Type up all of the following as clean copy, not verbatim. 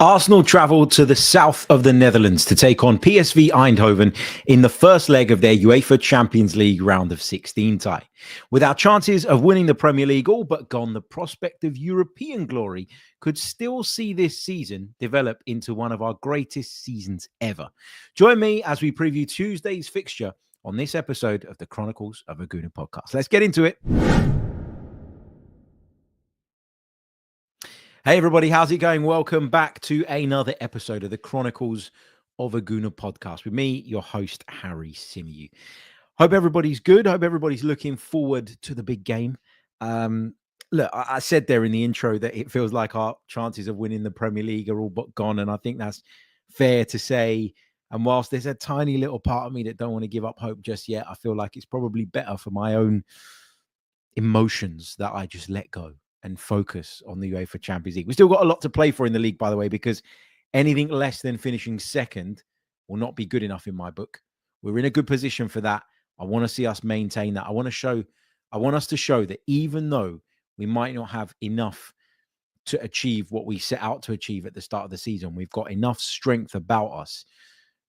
Arsenal travel to the south of the Netherlands to take on PSV Eindhoven in the first leg of their UEFA Champions League round of 16 tie. With our chances of winning the Premier League all but gone, the prospect of European glory could still see this season develop into one of our greatest seasons ever. Join me as we preview Tuesday's fixture on this episode of the Chronicles of a Gooner podcast. Let's get into it. Hey everybody, how's it going? Welcome back to another episode of the Chronicles of a Gooner podcast with me, your host, Harry Symeou. Hope everybody's good. Hope everybody's looking forward to the big game. Look, I said there in the intro that it feels like our chances of winning the Premier League are all but gone, and I think that's fair to say. And whilst there's a tiny little part of me that don't want to give up hope just yet, I feel like it's probably better for my own emotions that I just let go and focus on the UEFA Champions League. We've still got a lot to play for in the league, by the way, because anything less than finishing second will not be good enough in my book. We're in a good position for that. I want to see us maintain that. I want us to show that even though we might not have enough to achieve what we set out to achieve at the start of the season, we've got enough strength about us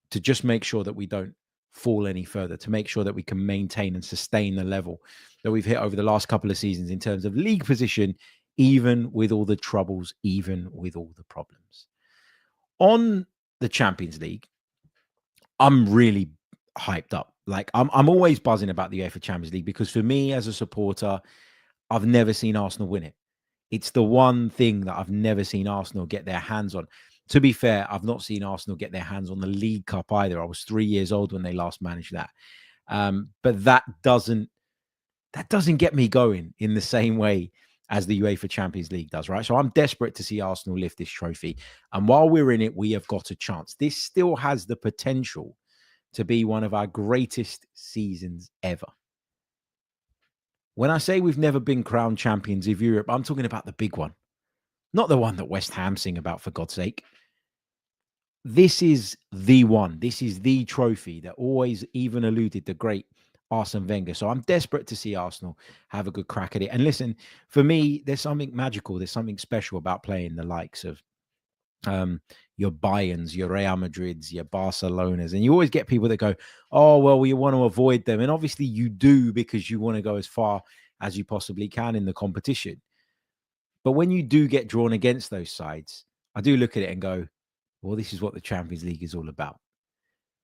to just make sure that we don't fall any further, to make sure that we can maintain and sustain the level that we've hit over the last couple of seasons in terms of league position, even with all the troubles, even with all the problems. On the Champions League, I'm really hyped up. Like I'm always buzzing about the UEFA Champions League because for me as a supporter, I've never seen Arsenal win it. It's the one thing that I've never seen Arsenal get their hands on. To be fair, I've not seen Arsenal get their hands on the League Cup either. I was 3 years old when they last managed that. But that doesn't get me going in the same way as the UEFA Champions League does, right? So I'm desperate to see Arsenal lift this trophy. And while we're in it, we have got a chance. This still has the potential to be one of our greatest seasons ever. When I say we've never been crowned champions of Europe, I'm talking about the big one. Not the one that West Ham sing about, for God's sake. This is the one. This is the trophy that always even eluded the great Arsene Wenger. So I'm desperate to see Arsenal have a good crack at it. And listen, for me, there's something magical. There's something special about playing the likes of your Bayerns, your Real Madrids, your Barcelonas. And you always get people that go, oh, well, we want to avoid them. And obviously you do because you want to go as far as you possibly can in the competition. But when you do get drawn against those sides, I do look at it and go, well, this is what the Champions League is all about.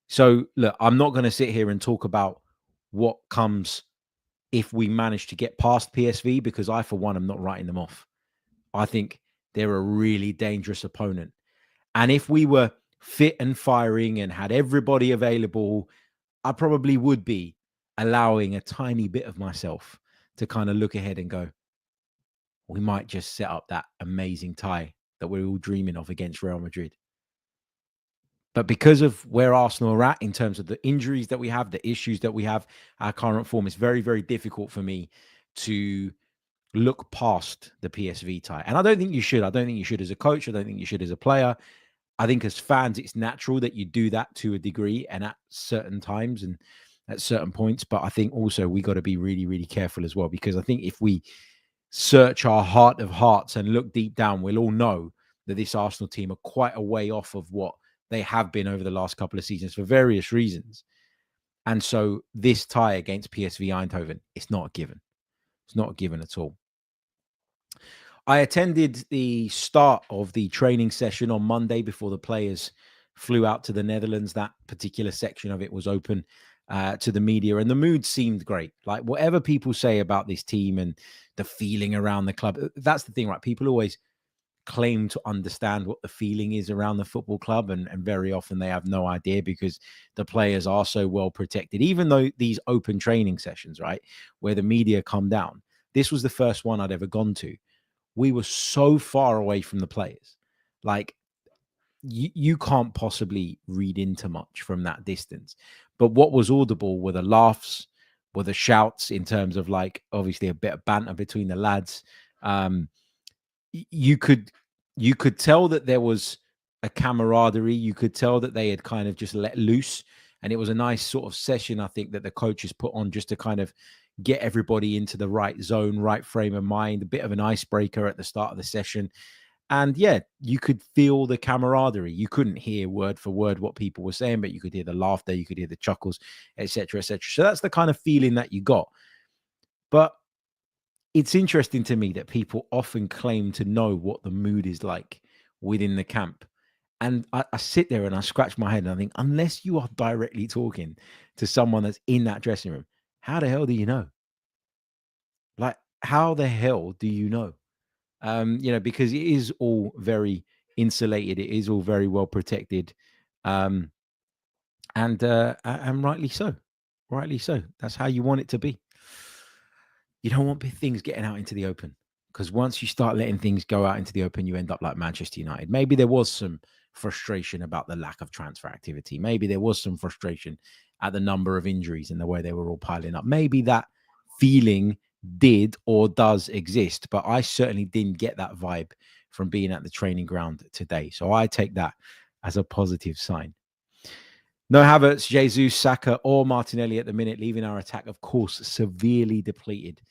So, look, I'm not going to sit here and talk about what comes if we manage to get past PSV, because I, for one, am not writing them off. I think they're a really dangerous opponent. And if we were fit and firing and had everybody available, I probably would be allowing a tiny bit of myself to kind of look ahead and go, we might just set up that amazing tie that we're all dreaming of against Real Madrid. But because of where Arsenal are at in terms of the injuries that we have, the issues that we have, our current form, it's very, very difficult for me to look past the PSV tie. And I don't think you should. I don't think you should as a coach. I don't think you should as a player. I think as fans, it's natural that you do that to a degree and at certain times and at certain points. But I think also we got to be really, really careful as well, because I think if we search our heart of hearts and look deep down, we'll all know that this Arsenal team are quite a way off of what they have been over the last couple of seasons for various reasons. And so this tie against PSV Eindhoven, it's not a given. It's not a given at all. I attended the start of the training session on Monday before the players flew out to the Netherlands. That particular section of it was open to the media, and the mood seemed great. Like, whatever people say about this team and the feeling around the club, that's the thing, right? People always claim to understand what the feeling is around the football club, and very often they have no idea because the players are so well protected. Even though these open training sessions, right, where the media come down, this was the first one I'd ever gone to. We were so far away from the players. Like, you can't possibly read into much from that distance. But what was audible were the laughs, were the shouts, in terms of, like, obviously a bit of banter between the lads. You could tell that there was a camaraderie. You could tell that they had kind of just let loose. And it was a nice sort of session, I think, that the coaches put on just to kind of get everybody into the right zone, right frame of mind, a bit of an icebreaker at the start of the session. And yeah, you could feel the camaraderie. You couldn't hear word for word what people were saying, but you could hear the laughter, you could hear the chuckles, etc., etc. So that's the kind of feeling that you got. But it's interesting to me that people often claim to know what the mood is like within the camp. And I sit there and I scratch my head and I think, unless you are directly talking to someone that's in that dressing room, how the hell do you know? Like, how the hell do you know? Because it is all very insulated, it is all very well protected, um, and rightly so, rightly so. That's how you want it to be. You don't want things getting out into the open, because once you start letting things go out into the open, you end up like Manchester United. Maybe there was some frustration about the lack of transfer activity. Maybe there was some frustration at the number of injuries and the way they were all piling up. Maybe that feeling did or does exist, but I certainly didn't get that vibe from being at the training ground today. So I take that as a positive sign. No Havertz, Jesus, Saka, or Martinelli at the minute, leaving our attack, of course, severely depleted.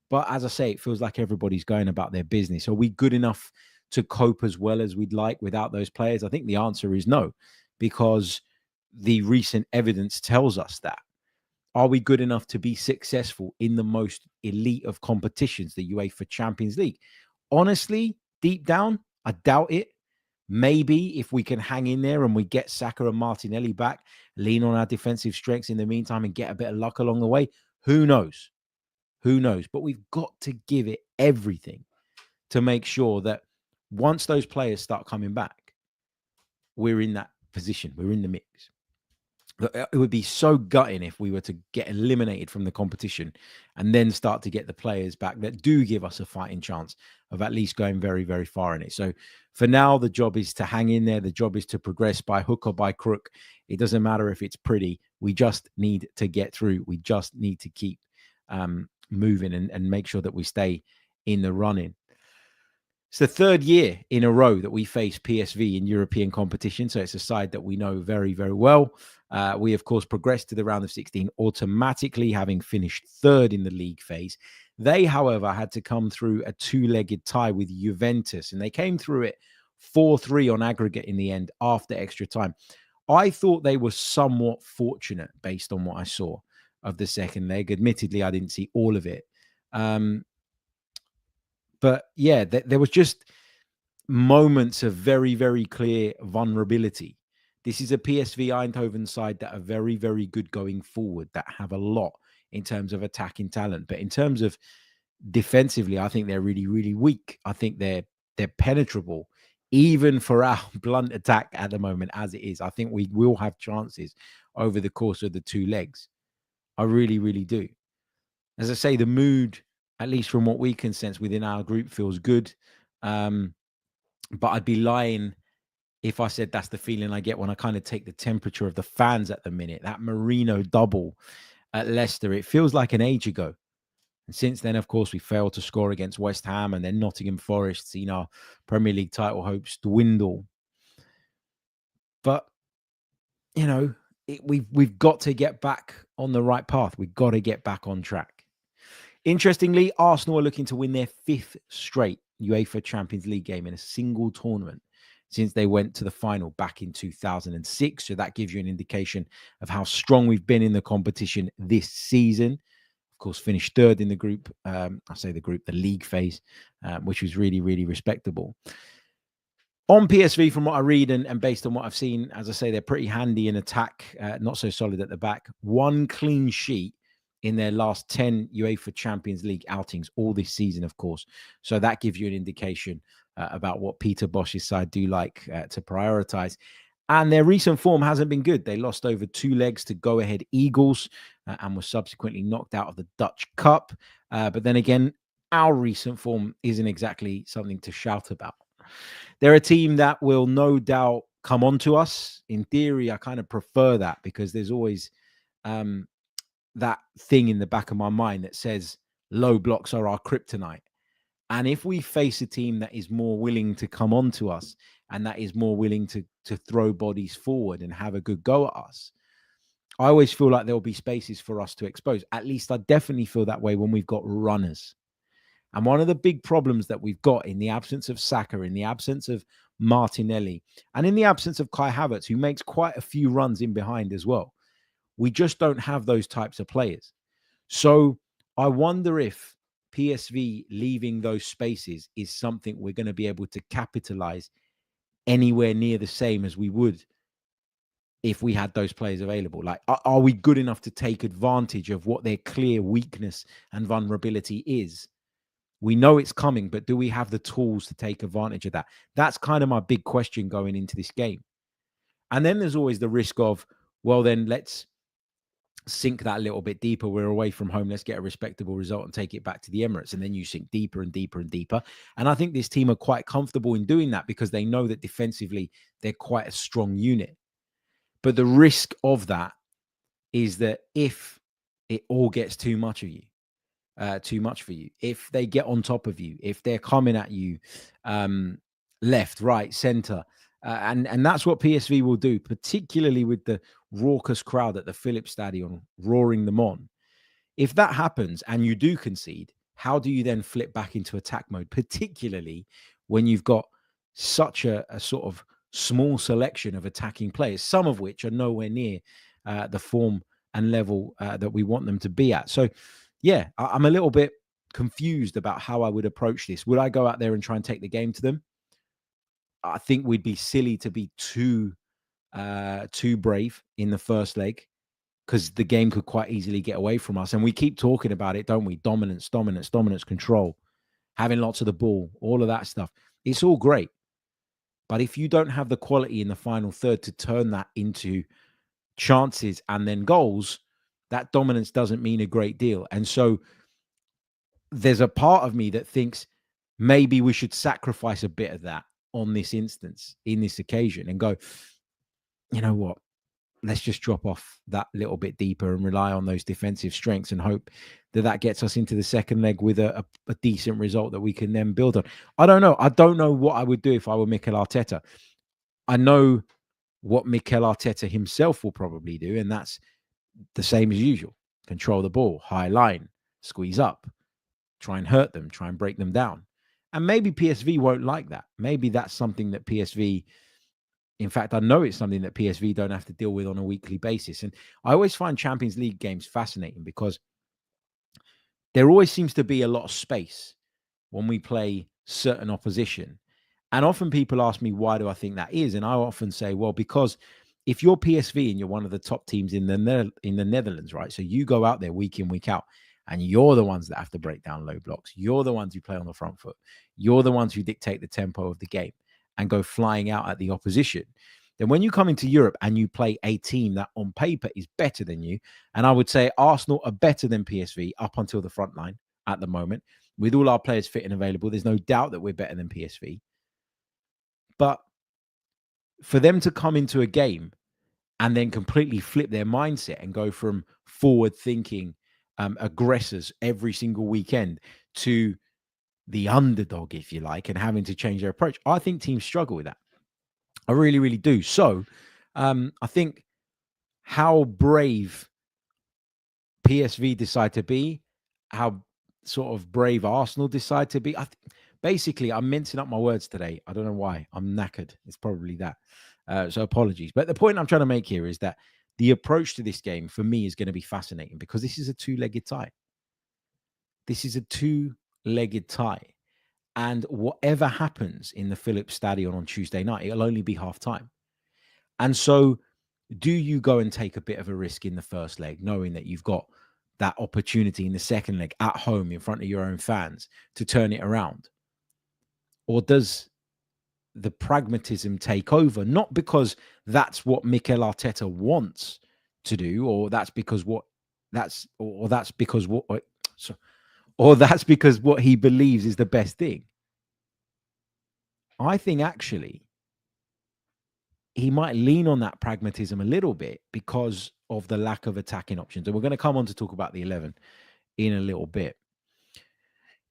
But as I say, it feels like everybody's going about their business. Are we good enough to cope as well as we'd like without those players? I think the answer is no, because the recent evidence tells us that. Are we good enough to be successful in the most elite of competitions, the UEFA Champions League? Honestly, deep down, I doubt it. Maybe if we can hang in there and we get Saka and Martinelli back, lean on our defensive strengths in the meantime and get a bit of luck along the way, who knows? Who knows? But we've got to give it everything to make sure that once those players start coming back, we're in that position, we're in the mix. It would be so gutting if we were to get eliminated from the competition and then start to get the players back that do give us a fighting chance of at least going very, very far in it. So for now, the job is to hang in there. The job is to progress by hook or by crook. It doesn't matter if it's pretty. We just need to get through. We just need to keep moving and make sure that we stay in the running. It's the third year in a row that we face PSV in European competition. So it's a side that we know very, very well. We, of course, progressed to the round of 16 automatically, having finished third in the league phase. They, however, had to come through a two-legged tie with Juventus, and they came through it 4-3 on aggregate in the end after extra time. I thought they were somewhat fortunate based on what I saw of the second leg. Admittedly, I didn't see all of it. But yeah, there was just moments of very, very clear vulnerability. This is a PSV Eindhoven side that are very, very good going forward, that have a lot in terms of attacking talent. But in terms of defensively, I think they're really, really weak. I think they're penetrable, even for our blunt attack at the moment as it is. I think we will have chances over the course of the two legs. I really, really do. As I say, the mood, at least from what we can sense within our group, feels good. But I'd be lying if I said that's the feeling I get when I kind of take the temperature of the fans at the minute. That Marino double at Leicester, it feels like an age ago. And since then, of course, we failed to score against West Ham, and then Nottingham Forest, seen our Premier League title hopes dwindle. But, we've got to get back on the right path. We've got to get back on track. Interestingly, Arsenal are looking to win their fifth straight UEFA Champions League game in a single tournament since they went to the final back in 2006. So that gives you an indication of how strong we've been in the competition this season. Of course, finished third in the group. The league phase, which was really, really respectable. On PSV, from what I read and based on what I've seen, as I say, they're pretty handy in attack, not so solid at the back. One clean sheet in their last 10 UEFA Champions League outings, all this season, of course. So that gives you an indication about what Peter Bosch's side do like to prioritize. And their recent form hasn't been good. They lost over two legs to go-ahead Eagles and were subsequently knocked out of the Dutch Cup. But then again, our recent form isn't exactly something to shout about. They're a team that will no doubt come on to us. In theory, I kind of prefer that because there's always that thing in the back of my mind that says low blocks are our kryptonite. And if we face a team that is more willing to come on to us and that is more willing to throw bodies forward and have a good go at us, I always feel like there'll be spaces for us to expose. At least I definitely feel that way when we've got runners. And one of the big problems that we've got in the absence of Saka, in the absence of Martinelli, and in the absence of Kai Havertz, who makes quite a few runs in behind as well, we just don't have those types of players. So I wonder if PSV leaving those spaces is something we're going to be able to capitalize anywhere near the same as we would if we had those players available. Like, are we good enough to take advantage of what their clear weakness and vulnerability is? We know it's coming, but do we have the tools to take advantage of that? That's kind of my big question going into this game. And then there's always the risk of, well, then let's sink that a little bit deeper. We're away from home. Let's get a respectable result and take it back to the Emirates. And then you sink deeper and deeper and deeper. And I think this team are quite comfortable in doing that because they know that defensively they're quite a strong unit. But the risk of that is that if it all gets too much of you, too much for you, if they get on top of you, if they're coming at you left, right, center, and that's what PSV will do, particularly with the raucous crowd at the Philips Stadion roaring them on. If that happens and you do concede, how do you then flip back into attack mode, particularly when you've got such a sort of small selection of attacking players, some of which are nowhere near the form and level that we want them to be at? So, yeah, I'm a little bit confused about how I would approach this. Would I go out there and try and take the game to them? I think we'd be silly to be too brave in the first leg because the game could quite easily get away from us. And we keep talking about it, don't we? Dominance, control, having lots of the ball, all of that stuff. It's all great. But if you don't have the quality in the final third to turn that into chances and then goals, that dominance doesn't mean a great deal. And so there's a part of me that thinks maybe we should sacrifice a bit of that on this instance, in this occasion, and go, you know what? Let's just drop off that little bit deeper and rely on those defensive strengths and hope that that gets us into the second leg with a decent result that we can then build on. I don't know. I don't know what I would do if I were Mikel Arteta. I know what Mikel Arteta himself will probably do, and that's the same as usual. Control the ball, high line, squeeze up, try and hurt them, try and break them down. And maybe PSV won't like that. Maybe that's something that PSV, in fact, I know it's something that PSV don't have to deal with on a weekly basis. And I always find Champions League games fascinating because there always seems to be a lot of space when we play certain opposition. And often people ask me, why do I think that is? And I often say, well, because if you're PSV and you're one of the top teams in the Netherlands, right? So you go out there week in, week out, and you're the ones that have to break down low blocks. You're the ones who play on the front foot. You're the ones who dictate the tempo of the game and go flying out at the opposition. Then when you come into Europe and you play a team that on paper is better than you, and I would say Arsenal are better than PSV up until the front line at the moment, with all our players fit and available, there's no doubt that we're better than PSV. But for them to come into a game and then completely flip their mindset and go from forward-thinking aggressors every single weekend to the underdog, if you like, and having to change their approach, I think teams struggle with that. I really, really do. So I think how brave PSV decide to be, how sort of brave Arsenal decide to be. Basically, I'm mincing up my words today. I don't know why. I'm knackered. It's probably that. So apologies. But the point I'm trying to make here is that the approach to this game for me is going to be fascinating because this is a two-legged tie. This is a two-legged tie. And whatever happens in the Philips Stadion on Tuesday night, it'll only be half time. And so do you go and take a bit of a risk in the first leg, knowing that you've got that opportunity in the second leg at home in front of your own fans to turn it around? Or does the pragmatism take over? Not because that's what Mikel Arteta wants to do, or that's because what he believes is the best thing. I think actually he might lean on that pragmatism a little bit because of the lack of attacking options. And we're going to come on to talk about the 11 in a little bit.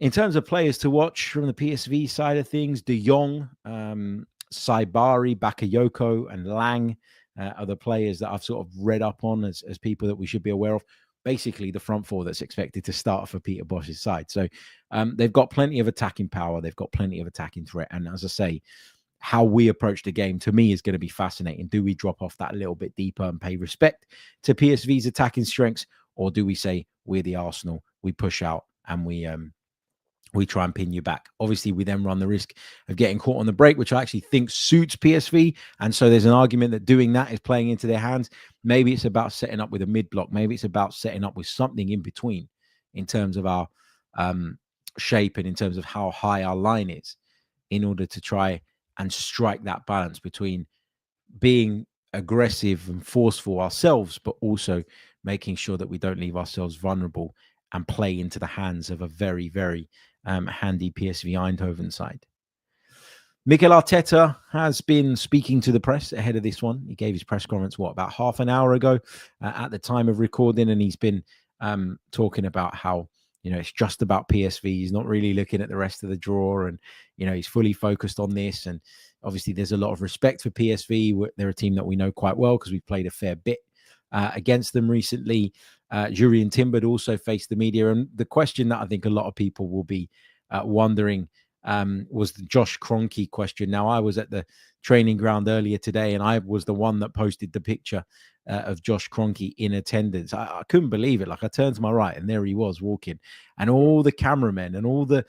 In terms of players to watch from the PSV side of things, De Jong, Saibari, Bakayoko, and Lang are the players that I've sort of read up on as people that we should be aware of. basically the front four that's expected to start for Peter Bosch's side. So they've got plenty of attacking power. They've got plenty of attacking threat. And as I say, how we approach the game, to me, is going to be fascinating. Do we drop off that a little bit deeper and pay respect to PSV's attacking strengths? Or do we say, we're the Arsenal, we push out and we try and pin you back? Obviously, we then run the risk of getting caught on the break, which I actually think suits PSV. And so there's an argument that doing that is playing into their hands. Maybe it's about setting up with a mid-block. Maybe it's about setting up with something in between in terms of our shape and in terms of how high our line is, in order to try and strike that balance between being aggressive and forceful ourselves, but also making sure that we don't leave ourselves vulnerable and play into the hands of a very, very handy PSV Eindhoven side. Mikel Arteta has been speaking to the press ahead of this one. He gave his press conference, about half an hour ago at the time of recording, and he's been talking about how, it's just about PSV. He's not really looking at the rest of the draw, and, he's fully focused on this. And obviously there's a lot of respect for PSV. They're a team that we know quite well because we've played a fair bit against them recently. Jurrien Timber also faced the media. And the question that I think a lot of people will be wondering was the Josh Kroenke question. Now, I was at the training ground earlier today, and I was the one that posted the picture of Josh Kroenke in attendance. I couldn't believe it. Like, I turned to my right and there he was walking, and all the cameramen and all the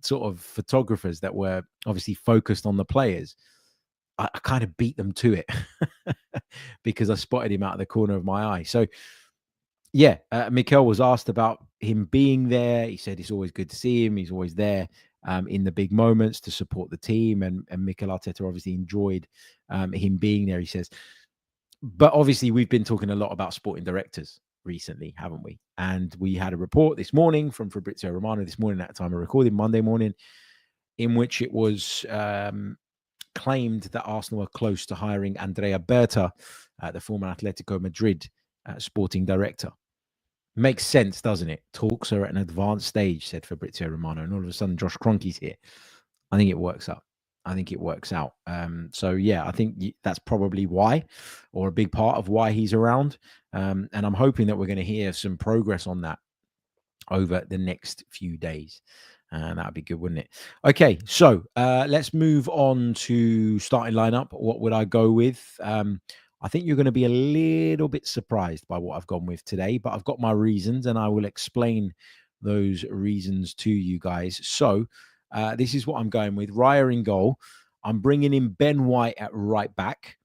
sort of photographers that were obviously focused on the players, I kind of beat them to it because I spotted him out of the corner of my eye. So yeah, Mikel was asked about him being there. He said it's always good to see him. He's always there in the big moments to support the team. And Mikel Arteta obviously enjoyed him being there, he says. But obviously, we've been talking a lot about sporting directors recently, haven't we? And we had a report this morning from Fabrizio Romano this morning at the time of recording, Monday morning, in which it was claimed that Arsenal are close to hiring Andrea Berta, the former Atletico Madrid sporting director. Makes sense, doesn't it? Talks are at an advanced stage, said Fabrizio Romano, and all of a sudden Josh Kroenke's here. I think it works out. So yeah, I think that's probably why, or a big part of why he's around. And I'm hoping that we're going to hear some progress on that over the next few days. And that'd be good, wouldn't it? Okay, so let's move on to starting lineup. What would I go with? I think you're going to be a little bit surprised by what I've gone with today, but I've got my reasons and I will explain those reasons to you guys. So this is what I'm going with. Raya in goal. I'm bringing in Ben White at right back.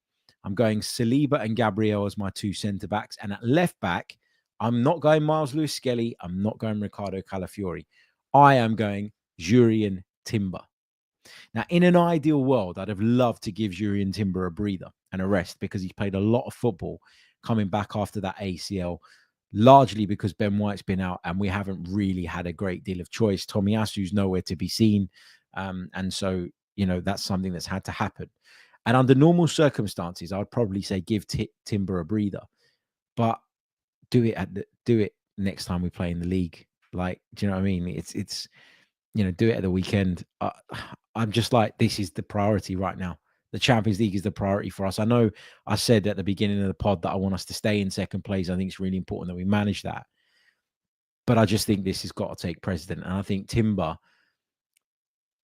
I'm going Saliba and Gabriel as my two centre-backs. And at left back, I'm not going Miles Lewis-Skelly. I'm not going Ricardo Calafiori. I am going Jurrien Timber. Now, in an ideal world, I'd have loved to give Jurrien Timber a breather and a rest because he's played a lot of football coming back after that ACL, largely because Ben White's been out and we haven't really had a great deal of choice. Tomiyasu's nowhere to be seen. And so, that's something that's had to happen. And under normal circumstances, I would probably say give Timber a breather, but do it next time we play in the league. Like, do you know what I mean? It's do it at the weekend. I'm just like, this is the priority right now. The Champions League is the priority for us. I know I said at the beginning of the pod that I want us to stay in second place. I think it's really important that we manage that. But I just think this has got to take precedent. And I think Timber,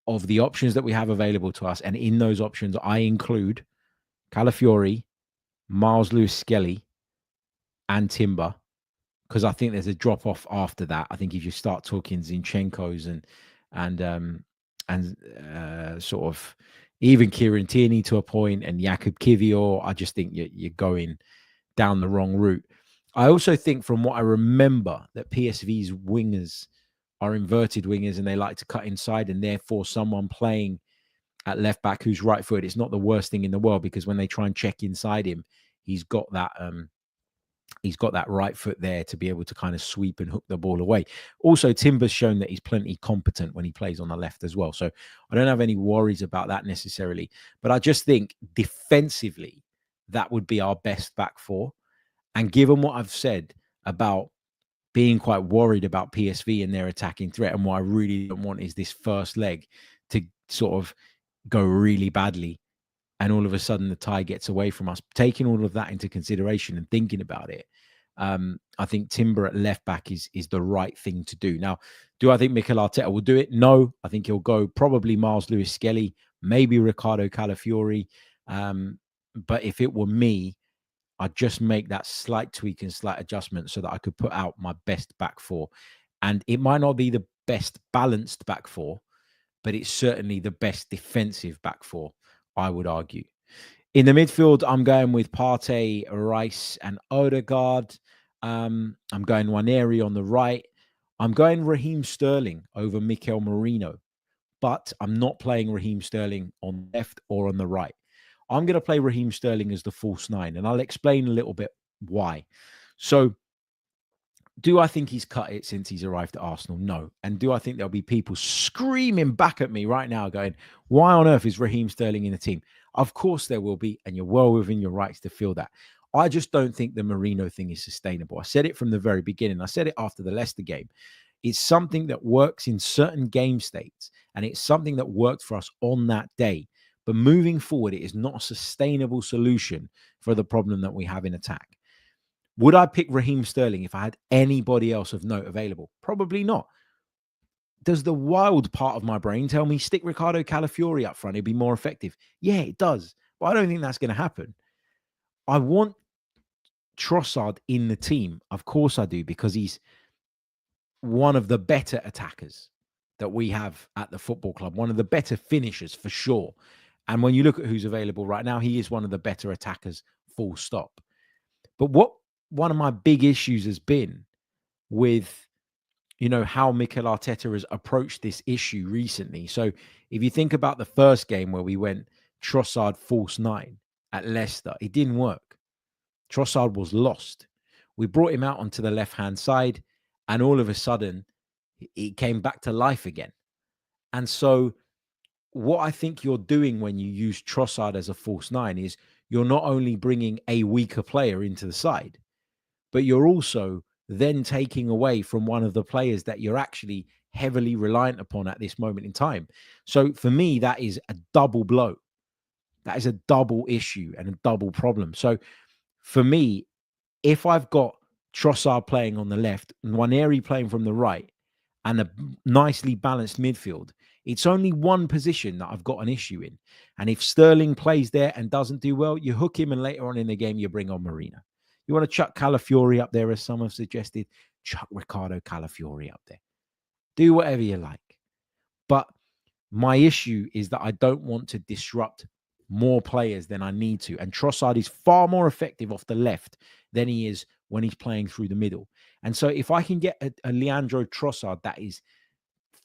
of the options that we have available to us, and in those options, I include Calafiori, Miles Lewis-Skelly, and Timber, because I think there's a drop off after that. I think if you start talking Zinchenko's and sort of even Kieran Tierney to a point and Jakub Kivior, I just think you're going down the wrong route. I also think, from what I remember, that PSV's wingers are inverted wingers and they like to cut inside, and therefore someone playing at left back who's right footed, it's not the worst thing in the world, because when they try and check inside him, he's got that right foot there to be able to kind of sweep and hook the ball away. Also, Timber's shown that he's plenty competent when he plays on the left as well. So I don't have any worries about that necessarily. But I just think defensively, that would be our best back four. And given what I've said about being quite worried about PSV and their attacking threat, and what I really don't want is this first leg to sort of go really badly and all of a sudden the tie gets away from us. Taking all of that into consideration and thinking about it, I think Timber at left back is the right thing to do. Now, do I think Mikel Arteta will do it? No. I think he'll go probably Miles Lewis-Skelly, maybe Ricardo Calafiori. But if it were me, I'd just make that slight tweak and slight adjustment so that I could put out my best back four. And it might not be the best balanced back four, but it's certainly the best defensive back four, I would argue. In the midfield, I'm going with Partey, Rice, and Odegaard. I'm going Nwaneri on the right. I'm going Raheem Sterling over Mikel Merino, but I'm not playing Raheem Sterling on the left or on the right. I'm going to play Raheem Sterling as the false nine, and I'll explain a little bit why. So, do I think he's cut it since he's arrived at Arsenal? No. And do I think there'll be people screaming back at me right now going, why on earth is Raheem Sterling in the team? Of course there will be, and you're well within your rights to feel that. I just don't think the Merino thing is sustainable. I said it from the very beginning. I said it after the Leicester game. It's something that works in certain game states, and it's something that worked for us on that day. But moving forward, it is not a sustainable solution for the problem that we have in attack. Would I pick Raheem Sterling if I had anybody else of note available? Probably not. Does the wild part of my brain tell me stick Ricardo Calafiori up front? It'd be more effective. Yeah, it does. But I don't think that's going to happen. I want Trossard in the team. Of course I do, because he's one of the better attackers that we have at the football club. One of the better finishers for sure. And when you look at who's available right now, he is one of the better attackers, full stop. But what one of my big issues has been with, how Mikel Arteta has approached this issue recently. So if you think about the first game where we went Trossard false nine at Leicester, it didn't work. Trossard was lost. We brought him out onto the left-hand side, and all of a sudden, he came back to life again. And so what I think you're doing when you use Trossard as a false nine is you're not only bringing a weaker player into the side, but you're also then taking away from one of the players that you're actually heavily reliant upon at this moment in time. So for me, that is a double blow. That is a double issue and a double problem. So for me, if I've got Trossard playing on the left, Nwaneri playing from the right, and a nicely balanced midfield, it's only one position that I've got an issue in. And if Sterling plays there and doesn't do well, you hook him, and later on in the game, you bring on Marina. You want to chuck Calafiori up there, as some have suggested, chuck Ricardo Calafiori up there. Do whatever you like. But my issue is that I don't want to disrupt more players than I need to. And Trossard is far more effective off the left than he is when he's playing through the middle. And so if I can get a Leandro Trossard that is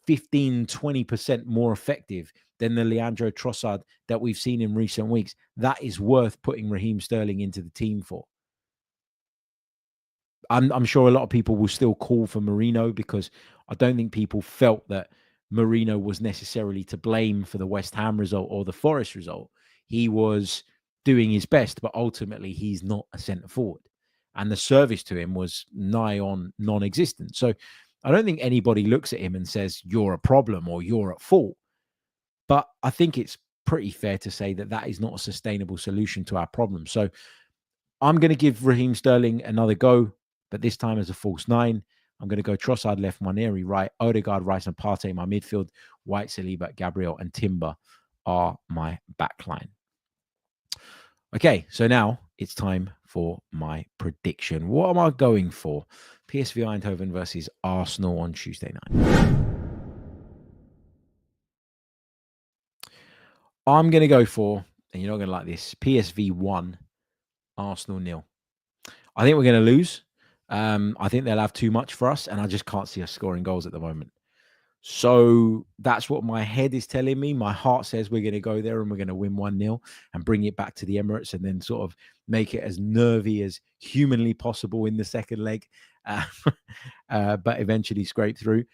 15, 20% more effective than the Leandro Trossard that we've seen in recent weeks, that is worth putting Raheem Sterling into the team for. I'm sure a lot of people will still call for Merino, because I don't think people felt that Merino was necessarily to blame for the West Ham result or the Forest result. He was doing his best, but ultimately he's not a centre forward. And the service to him was nigh on non-existent. So I don't think anybody looks at him and says, you're a problem or you're at fault. But I think it's pretty fair to say that that is not a sustainable solution to our problem. So I'm going to give Raheem Sterling another go, but this time as a false nine. I'm going to go Trossard left, Nwaneri right, Odegaard, Rice, and Partey my midfield. White, Saliba, Gabriel, and Timber are my backline. Okay, so now it's time for my prediction. What am I going for? PSV Eindhoven versus Arsenal on Tuesday night. I'm going to go for, and you're not going to like this, PSV 1, Arsenal 0. I think we're going to lose. I think they'll have too much for us, and I just can't see us scoring goals at the moment. So that's what my head is telling me. My heart says we're going to go there and we're going to win 1-0 and bring it back to the Emirates, and then sort of make it as nervy as humanly possible in the second leg, but eventually scrape through.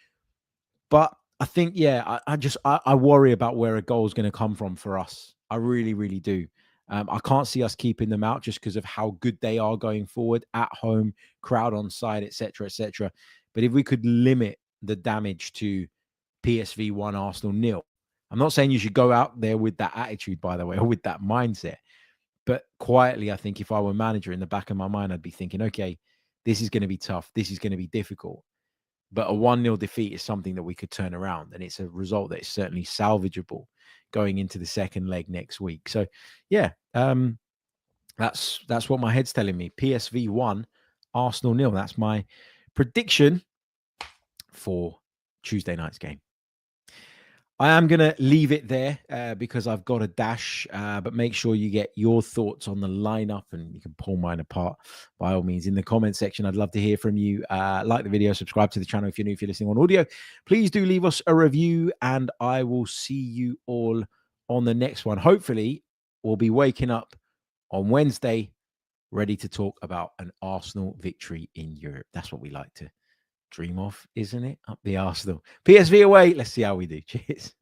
But I think, yeah, I worry about where a goal is going to come from for us. I really, really do. I can't see us keeping them out just because of how good they are going forward, at home, crowd on side, etc., etc. But if we could limit the damage to PSV 1, Arsenal 0. I'm not saying you should go out there with that attitude, by the way, or with that mindset. But quietly, I think if I were manager, in the back of my mind, I'd be thinking, okay, this is going to be tough. This is going to be difficult. But a 1-0 defeat is something that we could turn around, and it's a result that is certainly salvageable going into the second leg next week. So, yeah, that's what my head's telling me. PSV 1, Arsenal 0. That's my prediction for Tuesday night's game. I am going to leave it there because I've got a dash, but make sure you get your thoughts on the lineup, and you can pull mine apart by all means in the comment section. I'd love to hear from you. Like the video, subscribe to the channel if you're new, if you're listening on audio. Please do leave us a review, and I will see you all on the next one. Hopefully, we'll be waking up on Wednesday ready to talk about an Arsenal victory in Europe. That's what we like to dream of, isn't it? Up the Arsenal. PSV away. Let's see how we do. Cheers.